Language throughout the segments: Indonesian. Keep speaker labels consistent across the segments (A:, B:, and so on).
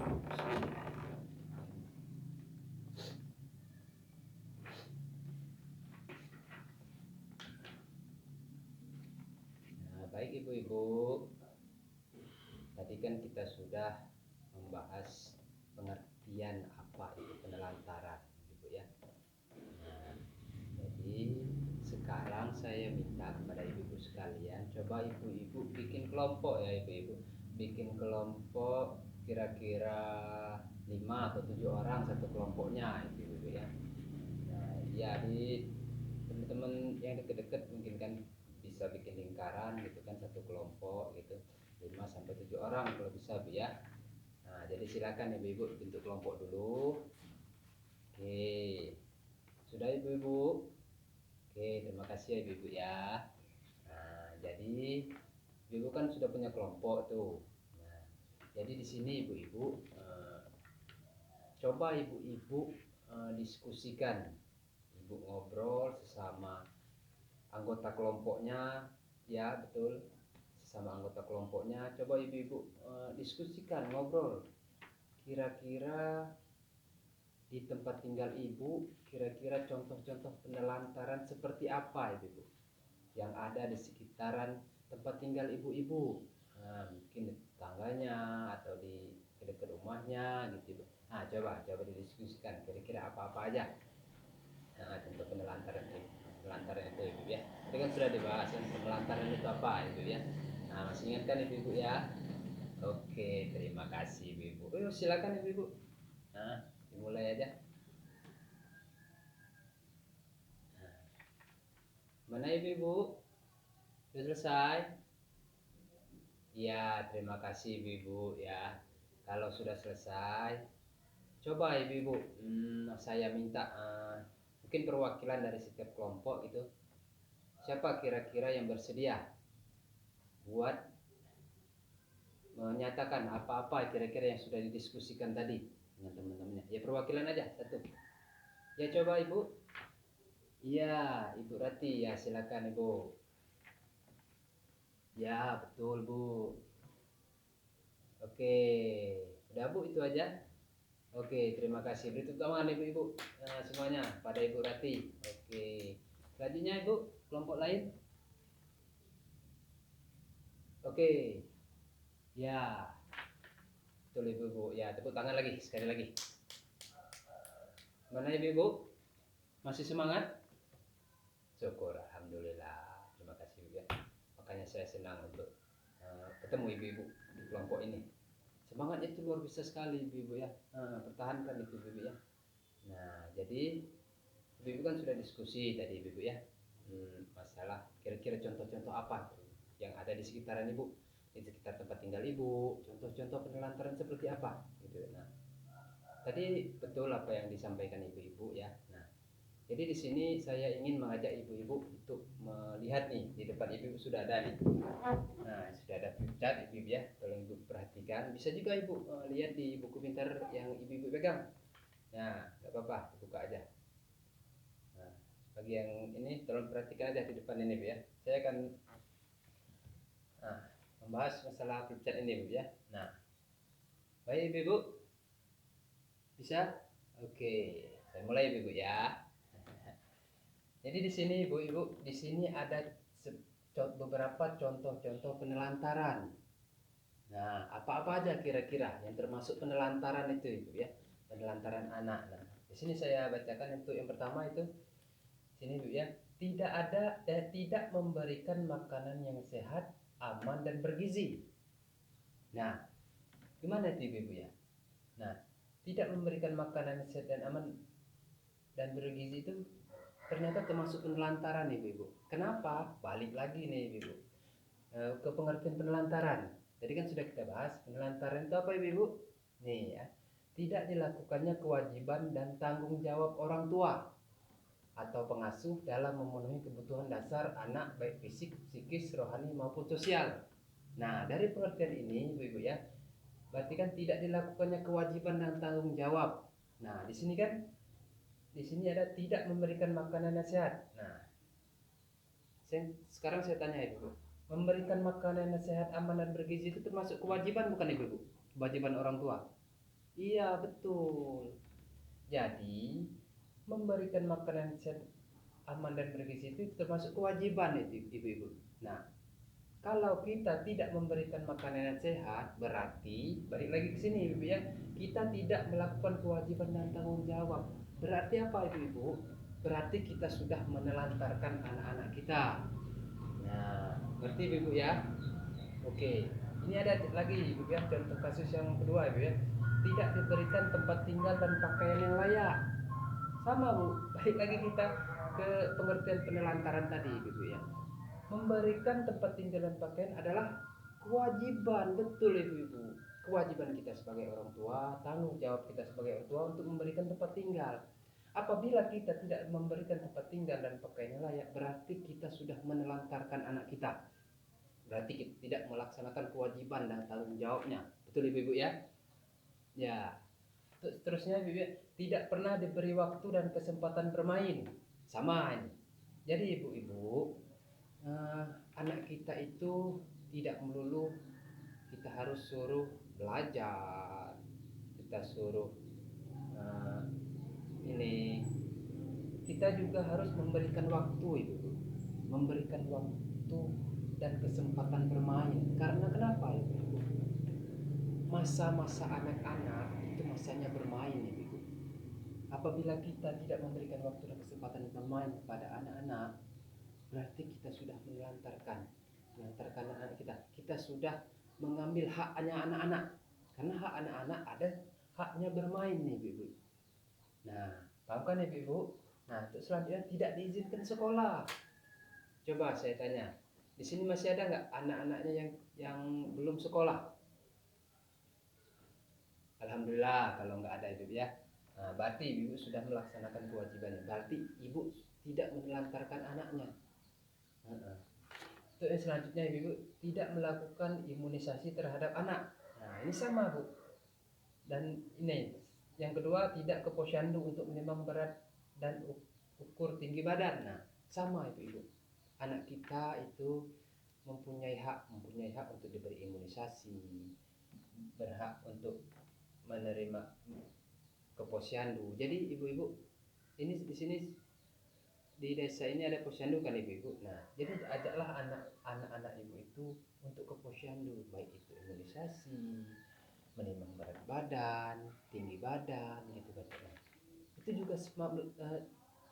A: Nah, baik ibu-ibu, tadi kan kita sudah membahas pengertian apa itu penelantaran, ibu ya. Nah, jadi sekarang saya minta kepada ibu-ibu sekalian, coba ibu-ibu bikin kelompok ya ibu-ibu. Bikin kelompok kira-kira 5 atau 7 orang satu kelompoknya ibu-ibu ya. Nah, ya di teman-teman yang deket-deket mungkin kan bisa bikin lingkaran gitu kan, satu kelompok gitu 5 sampai 7 orang kalau bisa Bu ya. Nah, jadi silakan ibu-ibu bentuk kelompok dulu. Oke. Sudah ibu-ibu? Oke, terima kasih ya ibu-ibu ya. Nah, jadi ibu kan sudah punya kelompok tuh. Nah, jadi di sini ibu-ibu coba ibu-ibu diskusikan, ibu ngobrol sesama anggota kelompoknya, ya betul, sesama anggota kelompoknya. Coba ibu-ibu diskusikan, ngobrol. Kira-kira di tempat tinggal ibu, kira-kira contoh-contoh penelantaran seperti apa ibu yang ada di sekitaran tempat tinggal ibu-ibu. Nah, mungkin di tetangganya atau di dekat rumahnya gitu ibu. Nah, coba didiskusikan kira-kira apa-apa aja. Nah, contoh penelantaran itu ibu ya. Tadi kan sudah dibahas kan penelantaran itu apa ibu ya. Nah, masih ingat kan ibu-ibu ya? Oke, terima kasih ibu-ibu. Silakan ibu-ibu. Nah, dimulai aja. Nah, mana ibu-ibu? Sudah selesai? Ya, terima kasih ibu-ibu ya. Kalau sudah selesai, coba ibu-ibu, saya minta mungkin perwakilan dari setiap kelompok itu. Siapa kira-kira yang bersedia buat menyatakan apa-apa kira-kira yang sudah didiskusikan tadi dengan teman-temannya? Ya, perwakilan aja satu. Ya, coba ibu. Iya, Ibu Rati ya, silakan ibu. Ya, betul Bu. Oke, udah Bu, itu aja. Oke, terima kasih. Beri tepuk tangan ibu-ibu semuanya pada Ibu Rati. Oke, selanjutnya Ibu, kelompok lain. Oke, ya, betul ibu-ibu. Ya, tepuk tangan lagi, sekali lagi. Mana ibu-ibu? Masih semangat? Syukur, alhamdulillah. Terima kasih Bu ya. Makanya saya senang untuk ketemu ibu-ibu di kelompok ini. Semangatnya itu luar biasa sekali ibu-ibu ya. Pertahankan itu ibu-ibu ya. Nah, jadi ibu-ibu kan sudah diskusi tadi ibu-ibu ya, masalah kira-kira contoh-contoh apa yang ada di sekitaran ibu, di sekitar tempat tinggal ibu, contoh-contoh penelantaran seperti apa gitu. Nah, tadi betul apa yang disampaikan ibu-ibu ya. Nah, jadi di sini saya ingin mengajak ibu-ibu untuk melihat nih, di depan ibu sudah ada nih. Nah, sudah ada flipchart ibu ya, tolong ibu perhatikan. Bisa juga ibu lihat di buku pintar yang ibu-ibu pegang. Nah, nggak apa-apa, buka aja. Nah, bagi yang ini tolong perhatikan aja di depan ini Bu ya. Saya akan membahas masalah flipchart ini Bu ya. Nah, baik Ibu, bisa? Oke, saya mulai Ibu ya. Jadi di sini Ibu, di sini ada beberapa contoh-contoh penelantaran. Nah, apa-apa aja kira-kira yang termasuk penelantaran itu Ibu ya. Penelantaran anak. Nah, di sini saya bacakan untuk yang pertama itu. Sini Bu ya. Tidak ada dan tidak memberikan makanan yang sehat, aman dan bergizi. Nah, gimana itu Ibu ya? Nah, tidak memberikan makanan yang sehat dan aman dan bergizi itu ternyata termasuk penelantaran Ibu. Kenapa? Balik lagi nih Ibu. Ke pengertian penelantaran. Tadi kan sudah kita bahas, penelantaran itu apa Ibu? Nih ya. Tidak dilakukannya kewajiban dan tanggung jawab orang tua atau pengasuh dalam memenuhi kebutuhan dasar anak baik fisik, psikis, rohani maupun sosial. Nah, dari pengertian ini Ibu-ibu ya, berarti kan tidak dilakukannya kewajiban dan tanggung jawab. Nah, di sini kan di sini ada tidak memberikan makanan yang sehat. Nah, sekarang saya tanya Ibu, memberikan makanan yang sehat, aman dan bergizi itu termasuk kewajiban bukan Ibu? Kewajiban orang tua. Iya, betul. Jadi, memberikan makanan sehat, aman dan bergizi itu termasuk kewajiban itu ibu-ibu. Nah, kalau kita tidak memberikan makanan yang sehat, berarti balik lagi ke sini ibu ya, kita tidak melakukan kewajiban dan tanggung jawab. Berarti apa ibu-ibu? Berarti kita sudah menelantarkan anak-anak kita. Nah, ngerti ibu ya? Oke, ini ada lagi ibu ya, contoh kasus yang kedua ibu ya. Tidak diberikan tempat tinggal dan pakaian yang layak. Sama bu, balik lagi kita ke pengertian penelantaran tadi ibu ya. Memberikan tempat tinggal dan pakaian adalah kewajiban, betul ibu-ibu. Kewajiban kita sebagai orang tua, tanggung jawab kita sebagai orang tua untuk memberikan tempat tinggal. Apabila kita tidak memberikan tempat tinggal dan pakaian yang layak, berarti kita sudah menelantarkan anak kita. Berarti kita tidak melaksanakan kewajiban dan tanggung jawabnya. Betul ibu-ibu ya? Ya. Terusnya ibu tidak pernah diberi waktu dan kesempatan bermain. Sama ini. Jadi ibu-ibu, anak kita itu tidak melulu kita harus suruh belajar, kita suruh ini, kita juga harus memberikan waktu ibu, memberikan waktu dan kesempatan bermain. Karena kenapa ibu? Masa-masa anak-anak itu masanya bermain ibu. Apabila kita tidak memberikan waktu dan kesempatan bermain kepada anak-anak, berarti kita sudah menelantarkan anak kita. Kita sudah mengambil haknya anak-anak. Karena hak anak-anak ada haknya bermain nih ibu. Nah, paham kan ibu? Nah, untuk selanjutnya tidak diizinkan sekolah. Coba saya tanya, di sini masih ada nggak anak-anaknya yang belum sekolah? Alhamdulillah kalau nggak ada ibu ya. Nah, berarti ibu sudah melaksanakan kewajibannya. Berarti ibu tidak menelantarkan anaknya. Untuk yang selanjutnya ibu tidak melakukan imunisasi terhadap anak. Nah ini sama bu. Dan ini yang kedua tidak ke posyandu untuk menimbang berat dan ukur tinggi badan. Nah sama ibu. Anak kita itu mempunyai hak untuk diberi imunisasi, berhak untuk menerima ke posyandu. Jadi ibu-ibu ini di sini di desa ini ada posyandu kan ibu-ibu. Nah, jadi ajaklah anak-anak ibu itu untuk ke posyandu, baik itu imunisasi, menimbang berat badan, tinggi badan, gitu kan. Nah, itu juga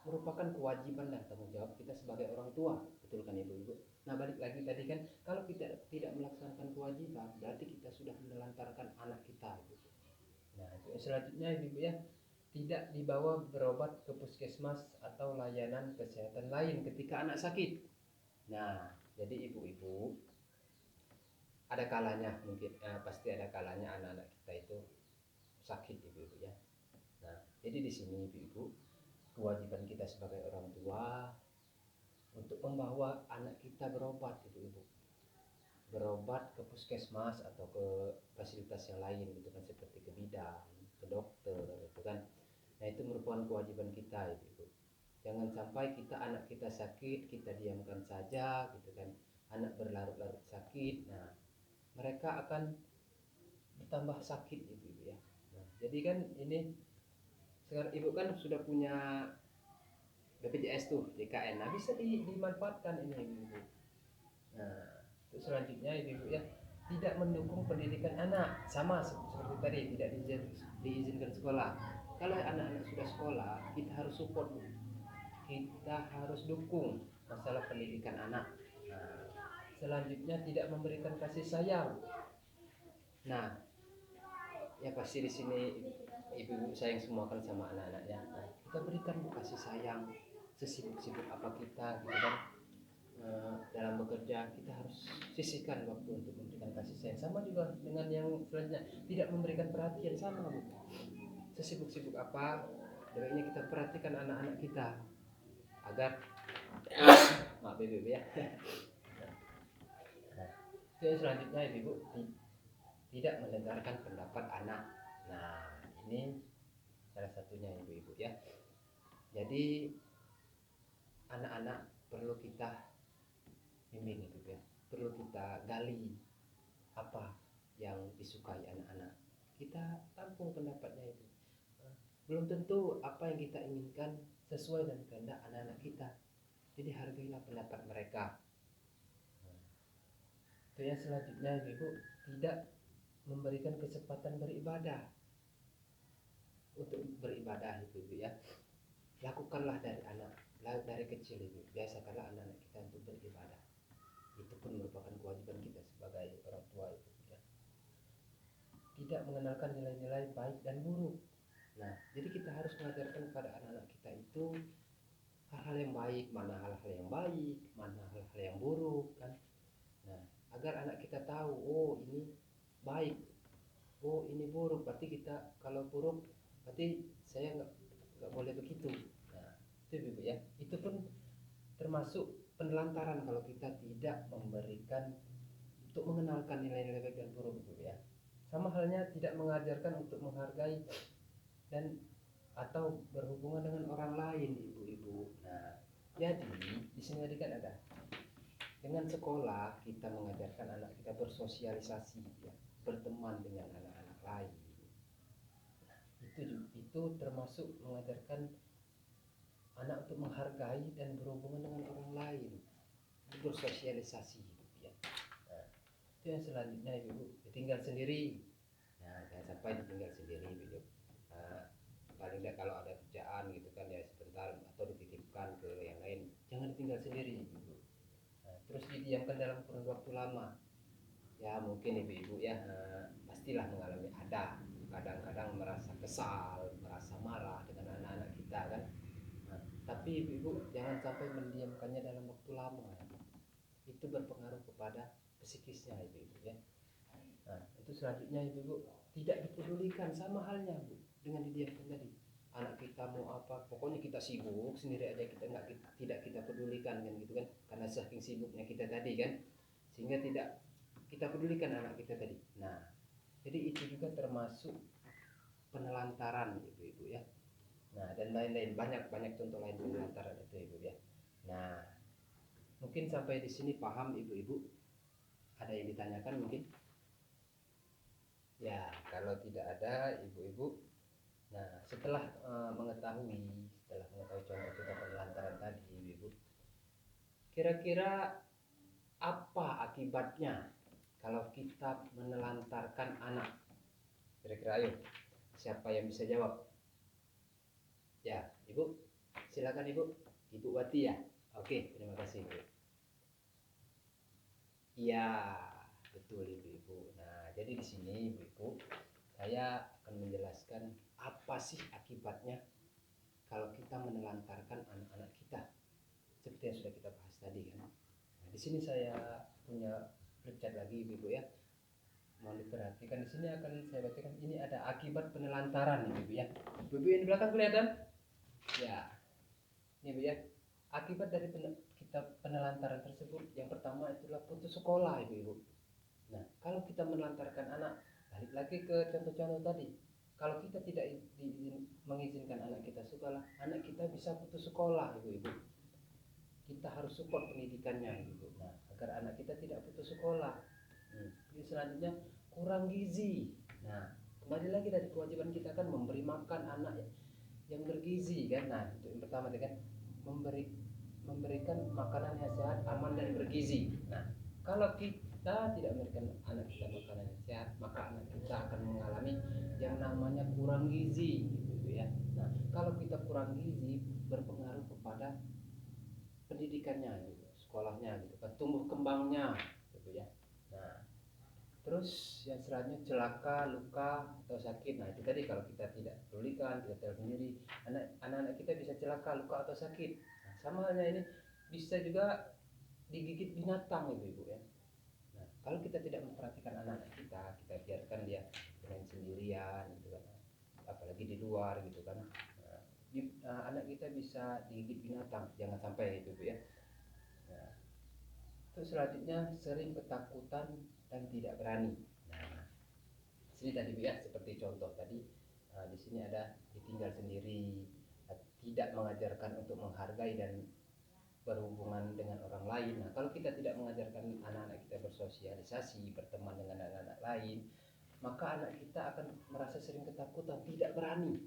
A: merupakan kewajiban dan tanggung jawab kita sebagai orang tua, betul kan ibu-ibu? Nah, balik lagi tadi kan, kalau kita tidak melaksanakan kewajiban, berarti kita sudah menelantarkan anak kita, ibu. Nah, itu selanjutnya ibu ya, tidak dibawa berobat ke puskesmas atau layanan kesehatan lain ketika anak sakit. Nah, jadi ibu-ibu ada kalanya mungkin pasti ada kalanya anak-anak kita itu sakit ibu-ibu ya. Nah, jadi di sini ibu-ibu kewajiban kita sebagai orang tua untuk membawa anak kita berobat ibu-ibu. Berobat ke puskesmas atau ke fasilitas yang lain gitu kan, seperti ke bidan, ke dokter gitu kan. Nah itu merupakan kewajiban kita ibu. Jangan sampai anak kita sakit kita diamkan saja gitu kan. Anak berlarut-larut sakit, nah mereka akan bertambah sakit ibu ya. Nah, jadi kan ini sekarang ibu kan sudah punya BPJS tuh JKN, nah bisa dimanfaatkan ini ibu. Nah terus selanjutnya ibu ya, tidak mendukung pendidikan anak, sama seperti tadi tidak diizinkan sekolah. Kalau anak-anak sudah sekolah kita harus support, kita harus dukung masalah pendidikan anak. Nah, selanjutnya tidak memberikan kasih sayang. Nah ya pasti di sini ibu sayang semua kan sama anak-anaknya. Nah, kita berikan kasih sayang sesibuk-sibuk apa kita gitu kan. Dalam bekerja kita harus sisihkan waktu untuk memberikan kasih sayang. Sama juga dengan yang selanjutnya, tidak memberikan perhatian, sama bu. Sesibuk-sibuk apa baiknya kita perhatikan anak-anak kita agar maaf ibu ya. Nah, selanjutnya ibu tidak mendengarkan pendapat anak. Nah ini salah satunya ibu-ibu ya. Jadi anak-anak perlu kita bimbing ibu ya, perlu kita gali apa yang disukai anak-anak. Kita menampung pendapatnya itu. Belum tentu apa yang kita inginkan sesuai dengan kehendak anak-anak kita. Jadi hargailah pendapat mereka. Itu yang selanjutnya Ibu, tidak memberikan kesempatan beribadah. Untuk beribadah Ibu ya, lakukanlah dari kecil Ibu. Biasakanlah anak-anak kita untuk beribadah. Itu pun merupakan kewajiban kita sebagai orang tua Ibu ya. Tidak mengenalkan nilai-nilai baik dan buruk. Nah, jadi kita harus mengajarkan kepada anak-anak kita itu hal-hal yang baik, mana hal-hal yang baik, mana hal-hal yang buruk kan. Nah, agar anak kita tahu, oh ini baik, oh ini buruk, berarti kita kalau buruk berarti saya nggak boleh begitu. Nah, itu Ibu ya. Itu pun termasuk penelantaran kalau kita tidak memberikan untuk mengenalkan nilai-nilai baik dan buruk Ibu ya. Sama halnya tidak mengajarkan untuk menghargai dan atau berhubungan dengan orang lain Ibu-ibu. Nah, jadi di sini tadi kan ada dengan sekolah kita mengajarkan anak kita bersosialisasi ya, berteman dengan anak-anak lain. Nah, itu termasuk mengajarkan anak untuk menghargai dan berhubungan dengan orang lain, bersosialisasi ya. Nah, itu yang selanjutnya Ibu, ditinggal sendiri. Nah, jangan sampai ditinggal sendiri Ibu. Paling tidak kalau ada kerjaan gitu kan ya sebentar atau dititipkan ke yang lain, jangan ditinggal sendiri Ibu. Nah, terus didiamkan dalam kurun waktu lama ya, mungkin ibu-ibu ya pastilah mengalami, ada kadang-kadang merasa kesal, merasa marah dengan anak-anak kita kan. Nah, tapi ibu-ibu jangan sampai mendiamkannya dalam waktu lama, itu berpengaruh kepada psikisnya ibu-ibu ya. Nah, itu selanjutnya ibu-ibu tidak dipedulikan, sama halnya Bu dengan didiamkan tadi. Anak kita mau apa, pokoknya kita sibuk sendiri aja, kita tidak kita pedulikan kan gitu kan, karena saking sibuknya kita tadi kan, sehingga tidak kita pedulikan anak kita tadi. Nah, jadi itu juga termasuk penelantaran ibu-ibu ya. Nah, dan lain-lain, banyak contoh lain penelantaran itu ibu ya. Nah, mungkin sampai di sini paham ibu-ibu. Ada yang ditanyakan mungkin? Ya, kalau tidak ada ibu-ibu. Nah, setelah mengetahui contoh-contoh penelantaran tadi ibu-ibu, kira-kira apa akibatnya kalau kita menelantarkan anak? Kira-kira ayo, siapa yang bisa jawab? Ya, Ibu, silakan Ibu. Ibu Wati ya. Oke, terima kasih Ibu. Iya, betul Ibu-ibu. Nah, jadi di sini Ibu-ibu, saya akan menjelaskan apa sih akibatnya kalau kita menelantarkan anak-anak kita. Seperti yang sudah kita bahas tadi kan. Nah, di sini saya punya flipchart lagi Ibu-ibu ya. Mohon diperhatikan, di sini akan saya bacakan. Ini ada akibat penelantaran Ibu ya. Ibu yang di belakang kelihatan? Ya. Ini Bu ya. Akibat dari kita penelantaran tersebut, yang pertama itulah putus sekolah Ibu. Nah, kalau kita menelantarkan anak, balik lagi ke contoh-contoh tadi. Kalau kita tidak mengizinkan anak kita sekolah, anak kita bisa putus sekolah Ibu. Kita harus support pendidikannya Ibu. Nah, agar anak kita tidak putus sekolah. Jadi selanjutnya kurang gizi. Nah, kembali lagi dari kewajiban kita kan memberi makan anak yang bergizi kan. Nah, itu yang pertama kan, memberikan makanan yang sehat, aman dan bergizi. Nah, kalau kita tidak memberikan anak kita makanan yang sehat, maka anak kita akan mengalami yang namanya kurang gizi gitu ya. Nah, kalau kita kurang gizi berpengaruh kepada pendidikannya gitu, sekolahnya gitu kan, tumbuh kembangnya gitu ya. Nah, terus yang selanjutnya celaka, luka atau sakit. Nah, itu tadi kalau kita tidak pedulikan, kita tinggal sendiri, anak-anak kita bisa celaka, luka atau sakit. Nah, sama halnya ini bisa juga digigit binatang ibu-ibu ya. Nah, kalau kita tidak memperhatikan anak-anak kita biarkan dia main sendirian gitu kan, apalagi di luar gitu kan. Anak kita bisa digigit binatang, jangan sampai ibu-ibu ya. Nah, terus selanjutnya sering ketakutan dan tidak berani. Nah, sini tadi Bu ya, seperti contoh tadi, di sini ada ditinggal sendiri, tidak mengajarkan untuk menghargai dan berhubungan dengan orang lain. Nah, kalau kita tidak mengajarkan anak-anak kita bersosialisasi, berteman dengan anak-anak lain, maka anak kita akan merasa sering ketakutan, tidak berani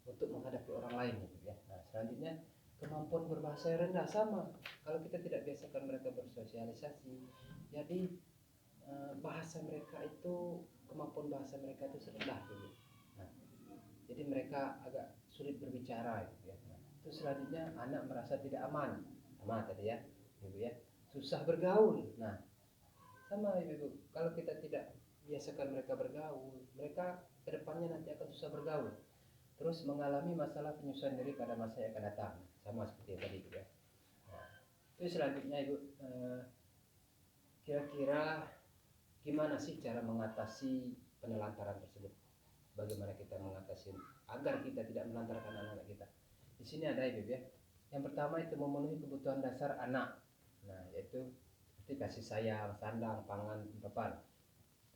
A: untuk menghadapi orang lain gitu ya. Nah, selanjutnya kemampuan berbahasa yang rendah sama. Kalau kita tidak biasakan mereka bersosialisasi, jadi bahasa mereka itu, kemampuan bahasa mereka itu rendah gitu. Nah, jadi mereka agak sulit berbicara gitu ya. Nah, itu selanjutnya anak merasa tidak aman, sama tadi ya, ibu ya, susah bergaul. Nah, sama ibu, kalau kita tidak biasakan mereka bergaul, mereka kedepannya nanti akan susah bergaul, terus mengalami masalah penyesuaian diri pada masa yang akan datang, sama seperti yang tadi gitu ya. Nah, itu selanjutnya ibu, kira-kira gimana sih cara mengatasi penelantaran tersebut? Bagaimana kita mengatasi agar kita tidak menelantarkan anak-anak kita? Di sini ada ibu ya. Yang pertama itu memenuhi kebutuhan dasar anak. Nah, yaitu seperti kasih sayang, sandang, pangan, papan.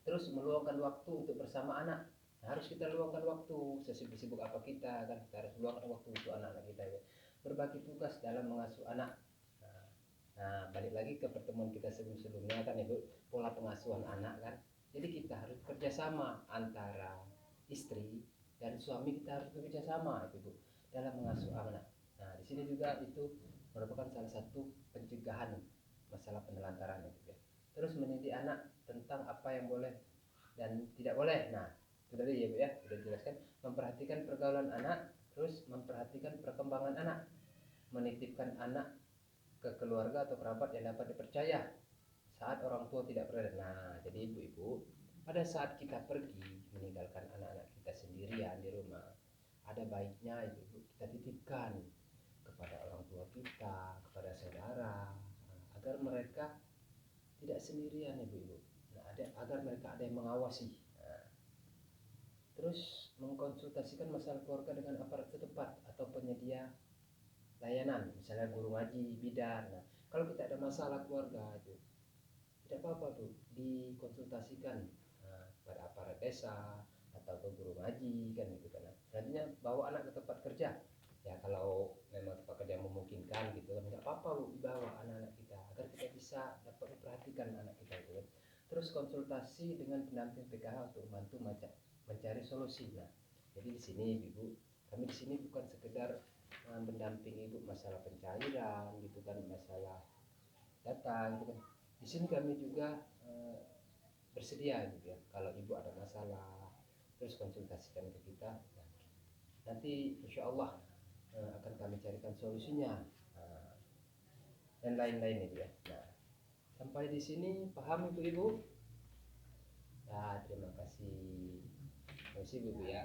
A: Terus meluangkan waktu untuk bersama anak. Nah, harus kita luangkan waktu, sesibuk-sibuk apa kita kan, kita harus luangkan waktu untuk anak-anak kita ya. Berbagi tugas dalam mengasuh anak. Nah, balik lagi ke pertemuan kita sebelum-sebelumnya kan ibu, pola pengasuhan anak kan. Jadi kita harus kerjasama antara istri dan suami, kita harus bekerja sama ibu dalam mengasuh anak. Nah, di sini juga itu merupakan salah satu pencegahan masalah penelantaran ibu ya. Terus mendidik anak tentang apa yang boleh dan tidak boleh. Nah, itu tadi ya bu ya, sudah dijelaskan. Memperhatikan pergaulan anak, terus memperhatikan perkembangan anak, menitipkan anak ke keluarga atau kerabat yang dapat dipercaya saat orang tua tidak berada. Nah, jadi ibu-ibu, pada saat kita pergi meninggalkan anak-anak kita sendirian di rumah, ada baiknya ibu-ibu kita titipkan kepada orang tua kita, kepada saudara, agar mereka tidak sendirian ibu-ibu. Nah, agar mereka ada yang mengawasi. Nah, terus mengkonsultasikan masalah keluarga dengan aparat setempat atau penyedia layanan, misalnya guru ngaji, bidan. Nah, kalau kita ada masalah keluarga itu tidak apa-apa tuh dikonsultasikan pada aparat desa atau ke guru ngaji kan gitu kan. Selanjutnya bawa anak ke tempat kerja ya, kalau memang tempat kerja memungkinkan gitu kan, nggak apa-apa bu, dibawa anak-anak kita agar kita bisa dapat memperhatikan anak kita itu kan. Terus konsultasi dengan pendamping PKH untuk membantu mencari solusi. Nah, jadi di sini ibu, kami di sini bukan sekedar mendampingi ibu masalah pencairan gitu kan, masalah data gitu kan. Di sini kami juga bersedia gitu ya, kalau ibu ada masalah terus konsultasikan ke kita. Nah, nanti insya Allah akan kami carikan solusinya dan lain-lain itu ya. Nah, sampai di sini paham ibu-ibu? Nah, terima kasih ibu ya.